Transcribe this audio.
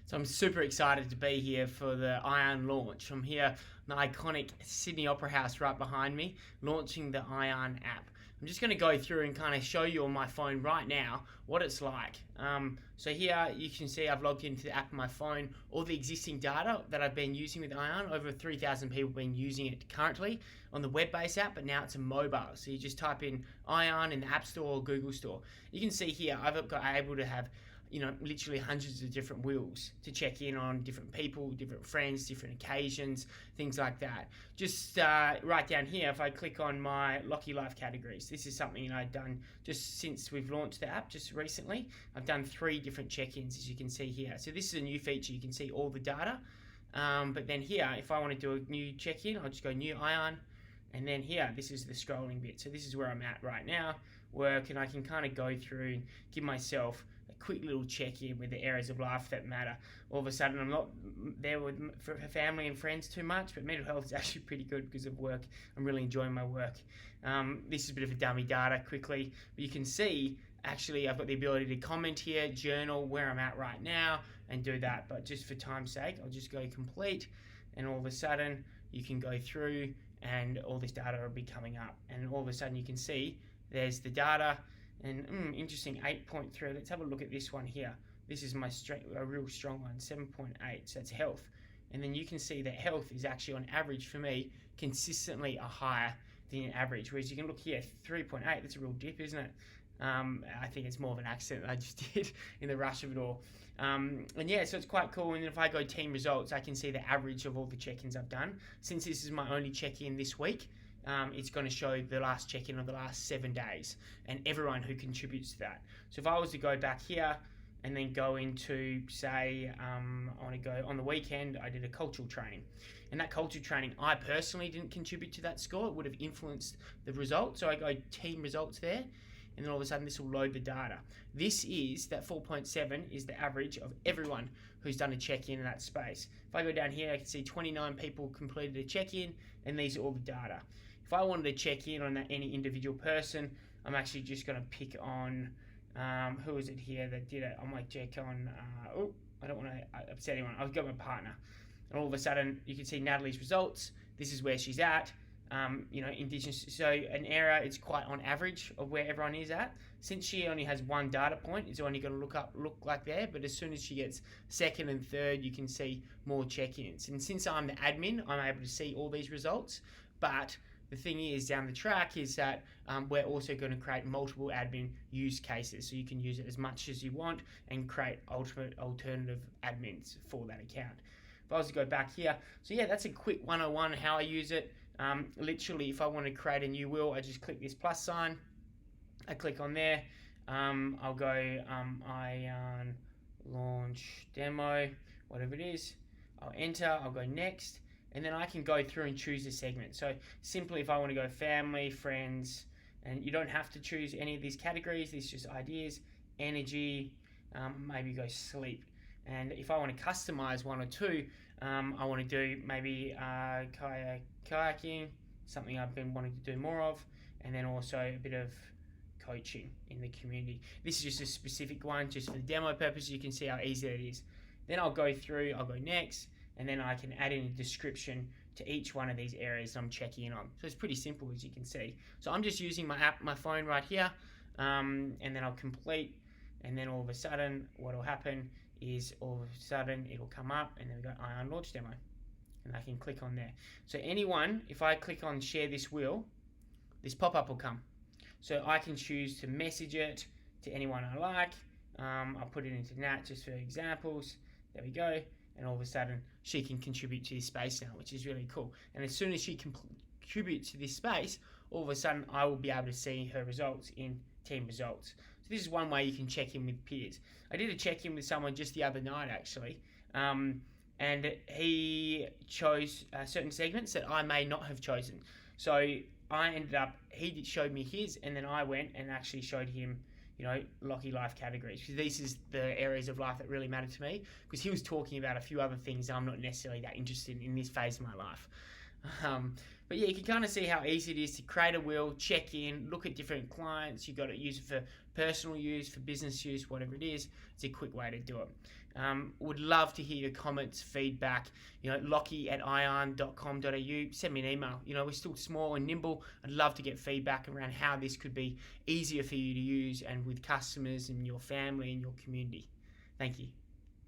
So I'm super excited to be here for the iyarn launch. I'm here in the iconic Sydney Opera House right behind me, launching the iyarn app. I'm just going to go through and kind of show you on my phone right now what it's like. So here you can see I've logged into the app on my phone, all the existing data that I've been using with iyarn. Over 3,000 people have been using it currently on the web-based app, but now it's a mobile. So you just type in iyarn in the App Store or Google Store. You can see here I've got able to have literally hundreds of different wheels to check in on different people, different friends, different occasions, things like that. Just right down here, if I click on my Lucky Life categories, this is something I've done just since we've launched the app just recently. I've done 3 different check-ins, as you can see here. So this is a new feature. You can see all the data. But then here, if I want to do a new check-in, I'll just go new iyarn. And then here, this is the scrolling bit. So this is where I'm at right now, work, and I can kind of go through and give myself a quick little check-in with the areas of life that matter. All of a sudden, I'm not there for family and friends too much, but mental health is actually pretty good because of work. I'm really enjoying my work. This is a bit of a dummy data quickly, but you can see actually I've got the ability to comment here, journal where I'm at right now, and do that. But just for time's sake, I'll just go complete, and all of a sudden you can go through and all this data will be coming up, and all of a sudden you can see there's the data. And interesting, 8.3. Let's have a look at this one here. This is my a real strong one, 7.8. So that's health. And then you can see that health is actually on average for me consistently a higher than average. Whereas you can look here, 3.8. That's a real dip, isn't it? I think it's more of an accident that I just did in the rush of it all. And yeah, so it's quite cool. And then if I go team results, I can see the average of all the check-ins I've done. Since this is my only check-in this week, it's going to show the last check-in of the last 7 days and everyone who contributes to that. So if I was to go back here and then go into, say, I want to go on the weekend, I did a cultural training. And that cultural training, I personally didn't contribute to that score. It would have influenced the result. So I go team results there, and then all of a sudden this will load the data. This is, that 4.7 is the average of everyone who's done a check-in in that space. If I go down here, I can see 29 people completed a check-in, and these are all the data. If I wanted to check in on any individual person, I'm actually just going to pick on, who is it here that did it? I might check on, I don't want to upset anyone. I've got my partner. And all of a sudden, you can see Natalie's results. This is where she's at. Indigenous, so an area, it's quite on average of where everyone is at. Since she only has one data point, it's only going to look like there, but as soon as she gets second and third, you can see more check-ins. And since I'm the admin, I'm able to see all these results, but the thing is, down the track is that we're also going to create multiple admin use cases, so you can use it as much as you want and create alternative admins for that account. If I was to go back here, so yeah, that's a quick 101 how I use it. Literally, if I want to create a new wheel, I just click this plus sign. I click on there. I'll go iyarn launch demo, whatever it is. I'll enter. I'll go next. And then I can go through and choose a segment. So simply if I want to go family, friends, and you don't have to choose any of these categories, these are just ideas, energy, maybe go sleep. And if I want to customize one or two, I want to do maybe kayaking, something I've been wanting to do more of, and then also a bit of coaching in the community. This is just a specific one, just for the demo purpose. You can see how easy it is. Then I'll go through, I'll go next, and then I can add in a description to each one of these areas I'm checking in on. So it's pretty simple, as you can see. So I'm just using my app, my phone right here, and then I'll complete, and then all of a sudden what will happen is all of a sudden it'll come up, and then we go iyarn launch demo, and I can click on there. So anyone, if I click on share this wheel, this pop-up will come. So I can choose to message it to anyone I like. I'll put it into Nat just for examples. There we go. And all of a sudden, she can contribute to this space now, which is really cool. And as soon as she contributes to this space, all of a sudden, I will be able to see her results in team results. So this is one way you can check in with peers. I did a check-in with someone just the other night, actually, and he chose certain segments that I may not have chosen. So I ended up, he showed me his, and then I went and actually showed him Lucky Life categories. Because these is the areas of life that really matter to me. Because he was talking about a few other things I'm not necessarily that interested in this phase of my life. But yeah, you can kind of see how easy it is to create a wheel, check in, look at different clients. You've got to use it for personal use, for business use, whatever it is. It's a quick way to do it. Would love to hear your comments, feedback. Lockie@iyarn.com.au. Send me an email. We're still small and nimble. I'd love to get feedback around how this could be easier for you to use and with customers and your family and your community. Thank you.